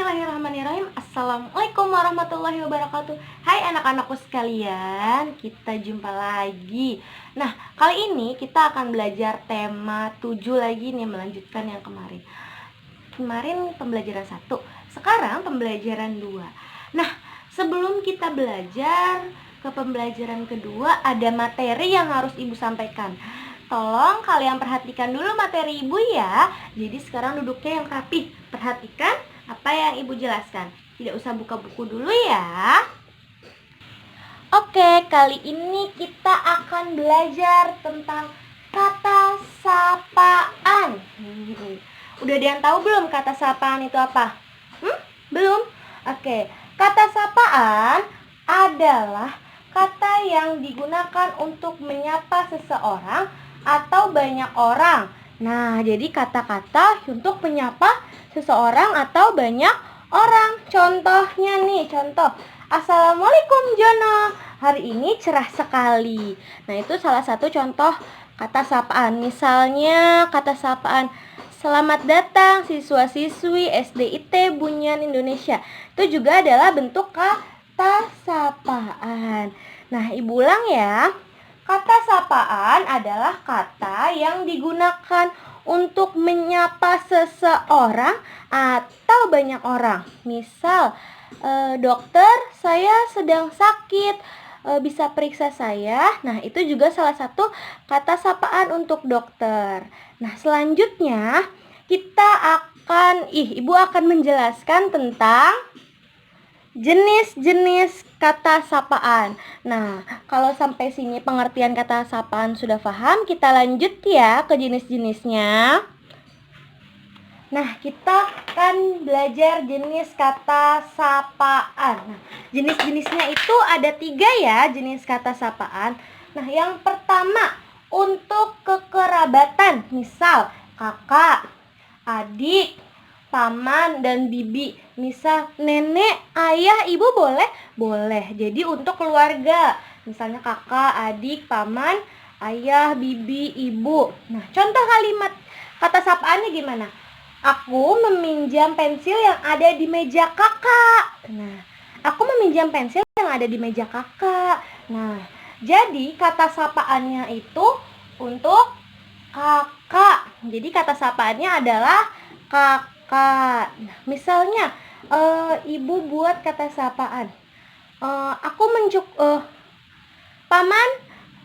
Bismillahirrahmanirrahim. Assalamualaikum warahmatullahi wabarakatuh. Hai anak-anakku sekalian, kita jumpa lagi. Nah, kali ini kita akan belajar tema 7 lagi nih, melanjutkan yang kemarin. Kemarin pembelajaran 1, sekarang pembelajaran 2. Nah, sebelum kita belajar ke pembelajaran kedua, ada materi yang harus Ibu sampaikan. Tolong kalian perhatikan dulu materi Ibu ya. Jadi sekarang duduknya yang rapi. Perhatikan apa yang Ibu jelaskan. Tidak usah buka buku dulu ya. Oke, kali ini kita akan belajar tentang kata sapaan. Udah ada yang tahu belum kata sapaan itu apa? Belum? Oke, kata sapaan adalah kata yang digunakan untuk menyapa seseorang atau banyak orang. Nah, jadi kata-kata untuk menyapa seseorang atau banyak orang. Contohnya nih, contoh. Assalamualaikum Jono, hari ini cerah sekali. Nah, itu salah satu contoh kata sapaan. Misalnya kata sapaan, selamat datang siswa-siswi SDIT Bunyan Indonesia. Itu juga adalah bentuk kata sapaan. Nah, Ibu ulang ya. Kata sapaan adalah kata yang digunakan untuk menyapa seseorang atau banyak orang. Misal, dokter, saya sedang sakit, bisa periksa saya. Nah, itu juga salah satu kata sapaan untuk dokter. Nah, selanjutnya Ibu akan menjelaskan tentang jenis-jenis kata sapaan. Nah, kalau sampai sini pengertian kata sapaan sudah paham, kita lanjut ya ke jenis-jenisnya. Nah, kita akan belajar jenis kata sapaan. Nah, jenis-jenisnya itu ada 3 ya, jenis kata sapaan. Nah, yang pertama untuk kekerabatan, misal kakak, adik, paman, dan bibi. Misal nenek, ayah, ibu boleh? Boleh. Jadi untuk keluarga, misalnya kakak, adik, paman, ayah, bibi, ibu. Nah, contoh kalimat kata sapaannya gimana? Aku meminjam pensil yang ada di meja kakak. Nah, aku meminjam pensil yang ada di meja kakak. Nah, jadi kata sapaannya itu untuk kakak. Jadi kata sapaannya adalah kakak. Nah, misalnya Ibu buat kata sapaan. Paman,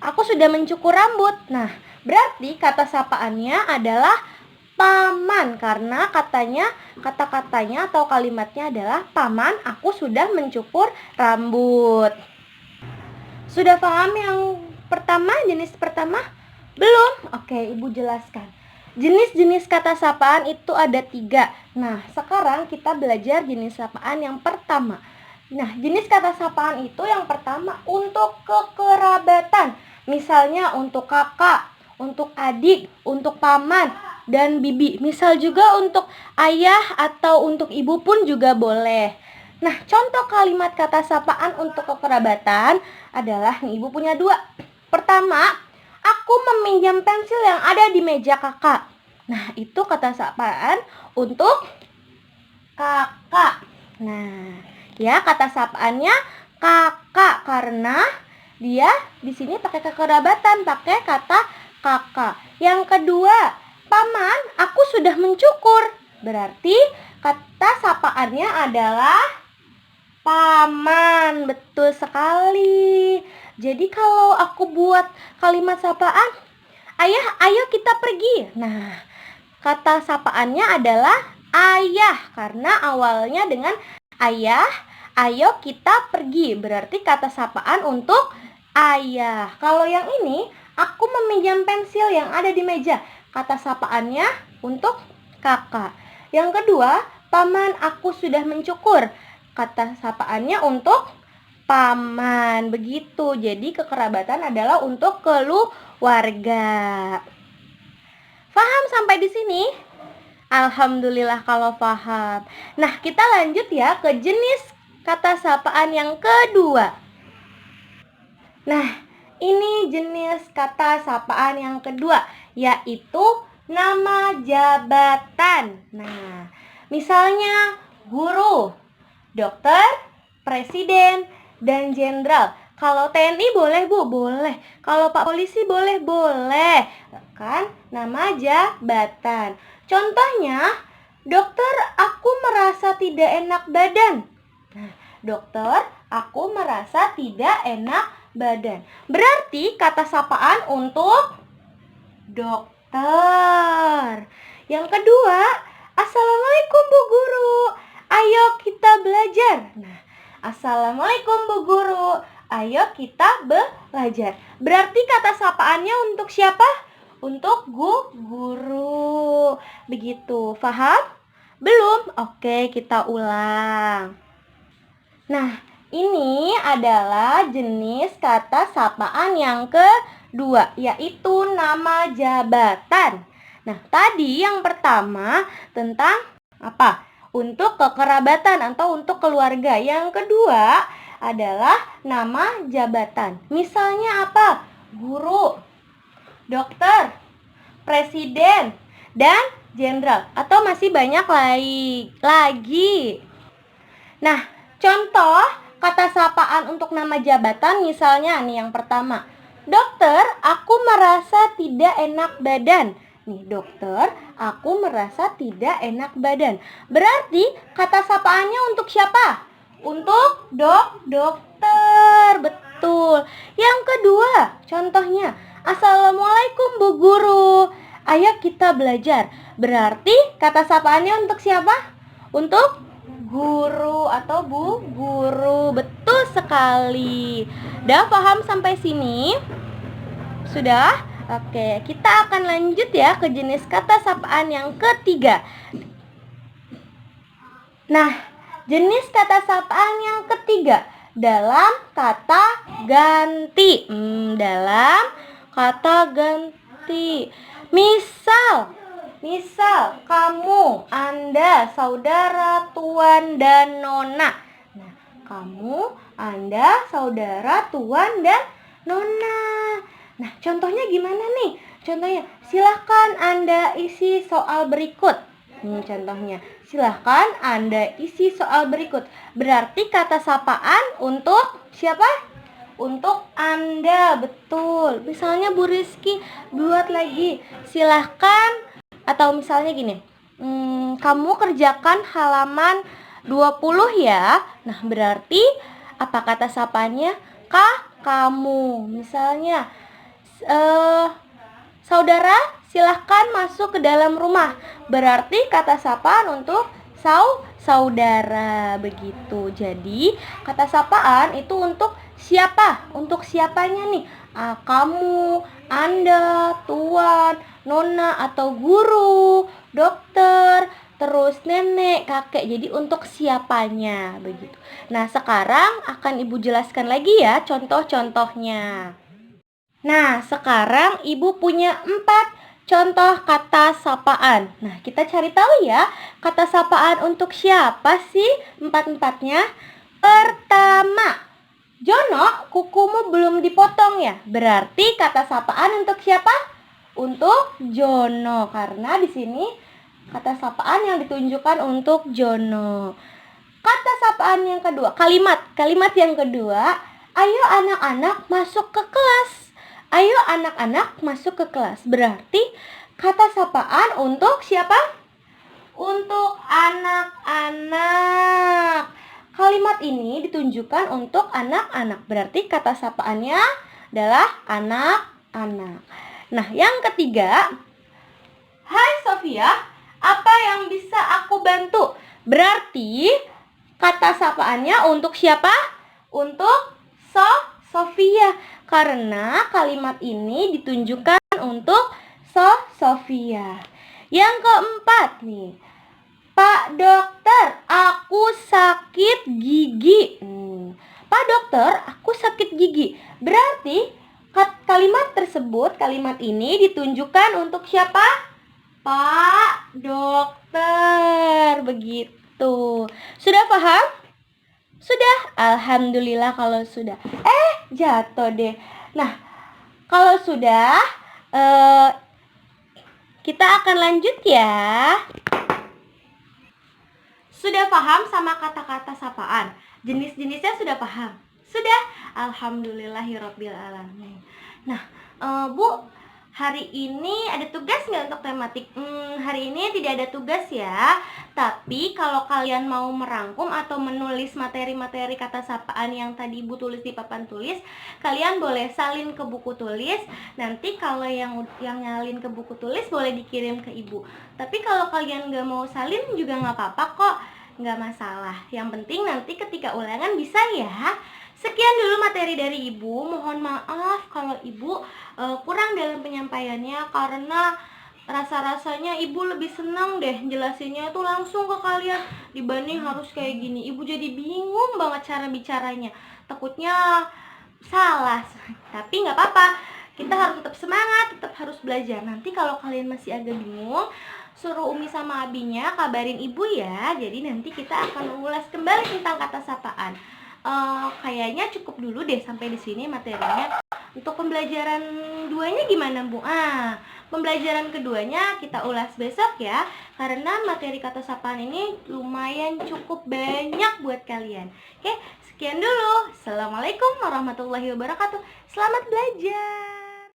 aku sudah mencukur rambut. Nah, berarti kata sapaannya adalah paman, karena kata-katanya atau kalimatnya adalah paman, aku sudah mencukur rambut. Sudah paham yang pertama, jenis pertama? Belum? Oke, Ibu jelaskan. Jenis-jenis kata sapaan itu ada 3. Nah, sekarang kita belajar jenis sapaan yang pertama. Nah, jenis kata sapaan itu yang pertama untuk kekerabatan. Misalnya untuk kakak, untuk adik, untuk paman, dan bibi. Misal juga untuk ayah atau untuk ibu pun juga boleh. Nah, contoh kalimat kata sapaan untuk kekerabatan adalah, nih, Ibu punya 2. Pertama, aku meminjam pensil yang ada di meja kakak. Nah, itu kata sapaan untuk kakak. Nah, ya, kata sapaannya kakak karena dia di sini pakai kekerabatan, pakai kata kakak. Yang kedua, paman, aku sudah mencukur. Berarti kata sapaannya adalah paman. Betul sekali. Jadi kalau aku buat kalimat sapaan, ayah, ayo kita pergi. Nah, kata sapaannya adalah ayah karena awalnya dengan ayah, ayo kita pergi. Berarti kata sapaan untuk ayah. Kalau yang ini, aku meminjam pensil yang ada di meja. Kata sapaannya untuk kakak. Yang kedua, paman, aku sudah mencukur. Kata sapaannya untuk paman. Begitu. Jadi kekerabatan adalah untuk keluarga. Paham sampai di sini? Alhamdulillah kalau paham. Nah, kita lanjut ya ke jenis kata sapaan yang kedua. Nah, ini jenis kata sapaan yang kedua, yaitu nama jabatan. Nah, misalnya guru. dokter, presiden, dan jenderal. Kalau TNI boleh, Bu? Boleh. Kalau Pak Polisi boleh? Boleh. Kan nama jabatan. Contohnya, dokter, aku merasa tidak enak badan. Nah, dokter, aku merasa tidak enak badan. Berarti kata sapaan untuk dokter. Yang kedua, Assalamualaikum Bu Guru. Ayo kita belajar. Nah, Assalamualaikum Bu Guru. Ayo kita belajar. Berarti kata sapaannya untuk siapa? Untuk guru. Begitu. Paham? Belum? Oke, kita ulang. Nah, ini adalah jenis kata sapaan yang kedua, yaitu nama jabatan. Nah, tadi yang pertama tentang apa? Untuk kekerabatan atau untuk keluarga. Yang kedua adalah nama jabatan. Misalnya apa? Guru, dokter, presiden, dan jenderal. Atau masih banyak lagi. Nah, contoh kata sapaan untuk nama jabatan misalnya nih yang pertama. Dokter, aku merasa tidak enak badan. Nih, dokter, aku merasa tidak enak badan. Berarti kata sapaannya untuk siapa? Untuk dokter. Betul. Yang kedua, contohnya, Assalamualaikum Bu Guru. Ayo kita belajar. Berarti kata sapaannya untuk siapa? Untuk guru atau Bu Guru. Betul sekali. Udah paham sampai sini? Sudah? Oke, kita akan lanjut ya ke jenis kata sapaan yang ketiga. Nah, jenis kata sapaan yang ketiga dalam kata ganti. Dalam kata ganti. Misal, kamu, Anda, saudara, tuan, dan nona. Nah, kamu, Anda, saudara, tuan, dan nona. Nah, contohnya gimana nih? Contohnya, silahkan Anda isi soal berikut. Contohnya, silahkan Anda isi soal berikut. Berarti kata sapaan untuk siapa? Untuk Anda, betul. Misalnya Bu Rizky buat lagi, silahkan. Atau misalnya gini, kamu kerjakan halaman 20 ya. Nah, berarti apa kata sapanya? Kamu. Misalnya, saudara, silahkan masuk ke dalam rumah. Berarti kata sapaan untuk saudara. Begitu. Jadi, kata sapaan itu untuk siapa? Untuk siapanya nih? Kamu, Anda, tuan, nona atau guru, dokter, terus nenek, kakek. Jadi untuk siapanya begitu. Nah, sekarang akan Ibu jelaskan lagi ya contoh-contohnya. Nah, sekarang Ibu punya 4 contoh kata sapaan. Nah, kita cari tahu ya, kata sapaan untuk siapa sih 4-empatnya? Pertama, Jono, kukumu belum dipotong ya. Berarti kata sapaan untuk siapa? Untuk Jono, karena di sini kata sapaan yang ditunjukkan untuk Jono. Kata sapaan yang kedua, kalimat yang kedua, ayo anak-anak masuk ke kelas. Ayo anak-anak masuk ke kelas. Berarti kata sapaan untuk siapa? Untuk anak-anak. Kalimat ini ditunjukkan untuk anak-anak. Berarti kata sapaannya adalah anak-anak. Nah, yang ketiga, hai Sofia, apa yang bisa aku bantu? Berarti kata sapaannya untuk siapa? Untuk Sofia. Karena kalimat ini ditunjukkan untuk Sofia. Yang keempat nih, Pak Dokter, aku sakit gigi. Pak Dokter, aku sakit gigi. Berarti kalimat tersebut, kalimat ini ditunjukkan untuk siapa? Pak Dokter. Begitu. Sudah paham? Sudah? Alhamdulillah kalau sudah. Jatuh deh. Nah, kalau sudah, kita akan lanjut ya. Sudah paham sama kata-kata sapaan? Jenis-jenisnya sudah paham? Sudah? Alhamdulillahirabbil alamin. Nah, Bu, hari ini ada tugas nggak untuk tematik? Hari ini tidak ada tugas ya. Tapi kalau kalian mau merangkum atau menulis materi-materi kata sapaan yang tadi Ibu tulis di papan tulis, kalian boleh salin ke buku tulis. Nanti kalau yang nyalin ke buku tulis boleh dikirim ke Ibu. Tapi kalau kalian nggak mau salin juga nggak apa-apa kok, nggak masalah. Yang penting nanti ketika ulangan bisa ya. Sekian dulu materi dari Ibu. Mohon maaf kalau Ibu kurang dalam penyampaiannya, karena rasa-rasanya Ibu lebih senang deh jelasinnya itu langsung ke kalian dibanding harus kayak gini. Ibu jadi bingung banget cara bicaranya. Takutnya salah. Tapi nggak apa-apa. Kita harus tetap semangat, tetap harus belajar. Nanti kalau kalian masih agak bingung, suruh Umi sama Abinya kabarin Ibu ya. Jadi nanti kita akan mengulas kembali tentang kata sapaan. Kayaknya cukup dulu deh sampai di sini materinya. Untuk pembelajaran duanya gimana, Bu? Pembelajaran keduanya kita ulas besok ya, karena materi kata sapaan ini lumayan cukup banyak buat kalian. Oke, sekian dulu. Assalamualaikum warahmatullahi wabarakatuh. Selamat belajar.